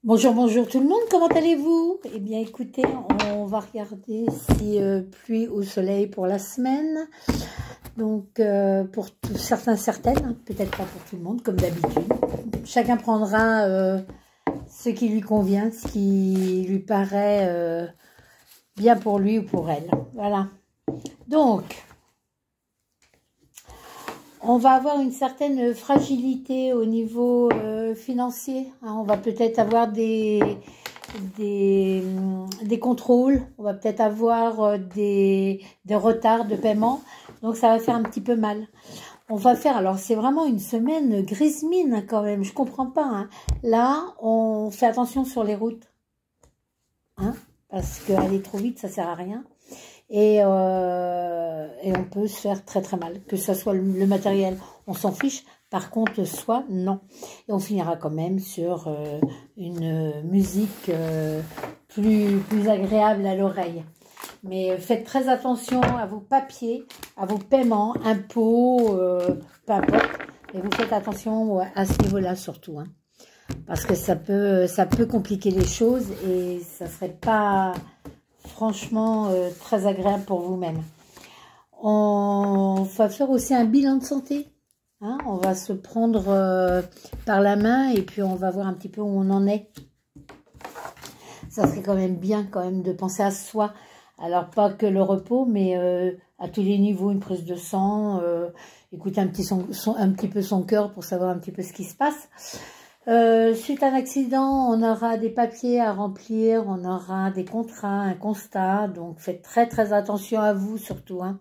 Bonjour, bonjour tout le monde, comment allez-vous? Eh bien écoutez, on va regarder si pluie ou soleil pour la semaine. Donc pour certains, certaines, peut-être pas pour tout le monde comme d'habitude. Chacun prendra ce qui lui convient, ce qui lui paraît bien pour lui ou pour elle. Voilà. Donc, on va avoir une certaine fragilité au niveau financier. Hein, on va peut-être avoir des contrôles, on va peut-être avoir des retards de paiement. Donc, ça va faire un petit peu mal. On va faire, alors c'est vraiment une semaine grise mine hein, quand même, je comprends pas. Hein. Là, on fait attention sur les routes. Hein, parce qu'aller trop vite, ça sert à rien. Et on peut se faire très très mal, que ce soit le matériel, on s'en fiche, par contre soi, non. Et on finira quand même sur une musique plus agréable à l'oreille. Mais faites très attention à vos papiers, à vos paiements, impôts, peu importe. Et vous faites attention à ce niveau-là surtout, hein, parce que ça peut compliquer les choses et ça serait pas... franchement, très agréable pour vous-même. On va faire aussi un bilan de santé. Hein, on va se prendre par la main et puis on va voir un petit peu où on en est. Ça serait quand même bien de penser à soi. Alors, pas que le repos, mais à tous les niveaux, une prise de sang, écouter un petit peu son cœur pour savoir un petit peu ce qui se passe. Suite à un accident, on aura des papiers à remplir, on aura des contrats, un constat, donc faites très très attention à vous surtout. Hein.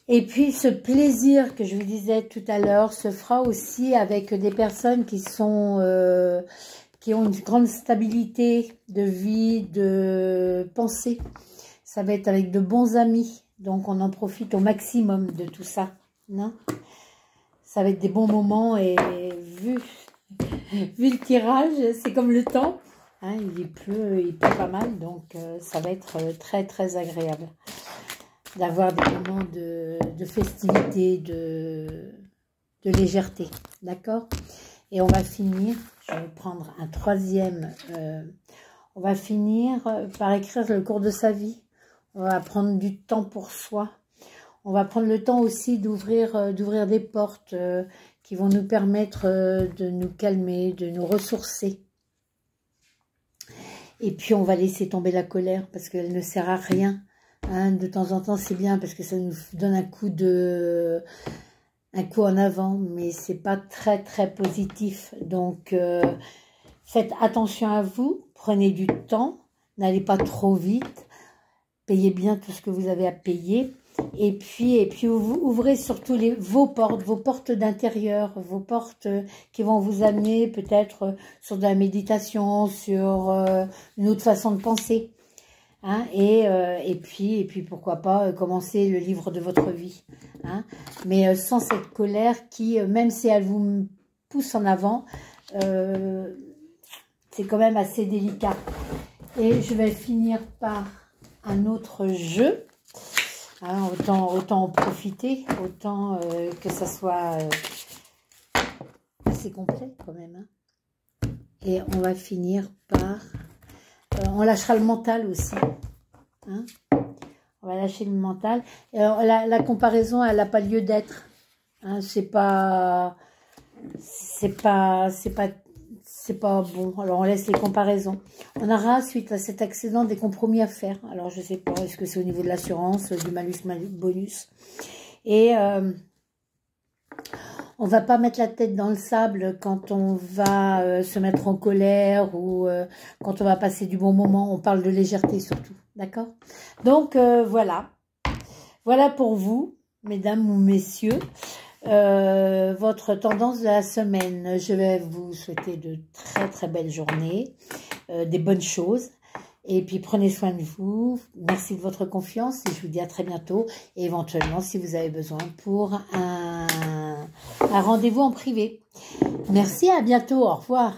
Et puis ce plaisir que je vous disais tout à l'heure se fera aussi avec des personnes qui ont une grande stabilité de vie, de pensée. Ça va être avec de bons amis, donc on en profite au maximum de tout ça. Non ? Ça va être des bons moments et vu le tirage, c'est comme le temps, hein, il pleut pas mal, donc ça va être très très agréable d'avoir des moments de festivité, de légèreté, d'accord? Et on va finir, je vais prendre un troisième, on va finir par écrire le cours de sa vie, on va prendre du temps pour soi, on va prendre le temps aussi d'ouvrir des portes qui vont nous permettre de nous calmer, de nous ressourcer. Et puis, on va laisser tomber la colère parce qu'elle ne sert à rien. Hein, de temps en temps, c'est bien parce que ça nous donne un coup en avant, mais c'est pas très, très positif. Donc, faites attention à vous, prenez du temps, n'allez pas trop vite, payez bien tout ce que vous avez à payer. Et puis ouvrez surtout vos portes d'intérieur, vos portes qui vont vous amener peut-être sur de la méditation, sur une autre façon de penser. Hein, et puis pourquoi pas commencer le livre de votre vie. Hein, mais sans cette colère qui, même si elle vous pousse en avant, c'est quand même assez délicat. Et je vais finir par un autre jeu. Hein, autant en profiter, autant que ça soit assez complet quand même. Hein. Et on va finir par... on lâchera le mental aussi. Hein. On va lâcher le mental. Et alors, la comparaison, elle n'a pas lieu d'être. Hein, c'est pas bon. Alors, on laisse les comparaisons. On aura, suite à cet accident, des compromis à faire. Alors, je sais pas, est-ce que c'est au niveau de l'assurance, du malus-bonus. Et on va pas mettre la tête dans le sable quand on va se mettre en colère ou quand on va passer du bon moment. On parle de légèreté surtout, d'accord? Donc, voilà. Voilà pour vous, mesdames ou messieurs. Votre tendance de la semaine. Je vais vous souhaiter de très très belles journées, des bonnes choses, et puis prenez soin de vous. Merci de votre confiance et je vous dis à très bientôt, et éventuellement si vous avez besoin pour un rendez-vous en privé. Merci, à bientôt, au revoir.